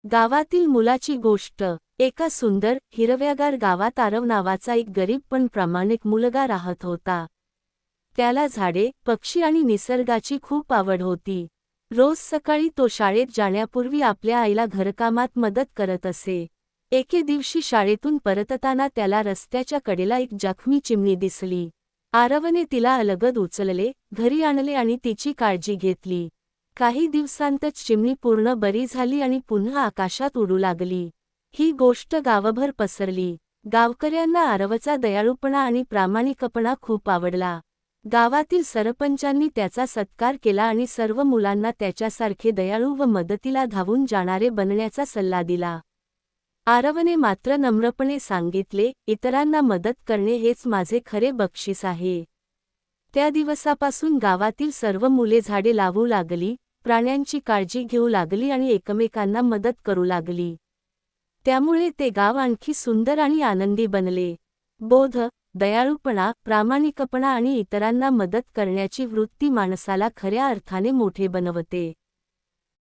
गावातील मुलाची गोष्ट। एका सुंदर, हिरव्यागार गावात आरव नावाचा एक गरीब पण प्रामाणिक मुलगा राहत होता. त्याला झाडे, पक्षी आणि निसर्गाची खूप आवड होती. रोज सकाळी तो शाळेत जाण्यापूर्वी आपल्या आईला घरकामात मदत करत असे. एके दिवशी शाळेतून परतताना त्याला रस्त्याच्या कडेला एक जखमी चिमणी दिसली. आरवने तिला अलगद उचलले, घरी आणले आणि तिची काळजी घेतली. काही दिवसांतच चिमणी पूर्ण बरी झाली आणि पुन्हा आकाशात उडू लागली. ही गोष्ट गावभर पसरली. गावकऱ्यांना आरवचा दयाळूपणा आणि प्रामाणिकपणा खूप आवडला. गावातील सरपंचांनी त्याचा सत्कार केला आणि सर्व मुलांना त्याच्यासारखे दयाळू व मदतीला धावून जाणारे बनण्याचा सल्ला दिला. आरवने मात्र नम्रपणे सांगितले, इतरांना मदत करणे हेच माझे खरे बक्षीस आहे. त्या दिवसापासून गावातील सर्व मुले झाडे लावू लागली, प्राण्यांची काळजी घेऊ लागली आणि एकमेकांना मदत करू लागली. त्यामुळे ते गाव आणखी सुंदर आणि आनंदी बनले. बोध, दयाळूपणा, प्रामाणिकपणा आणि इतरांना मदत करण्याची वृत्ती माणसाला खऱ्या अर्थाने मोठे बनवते.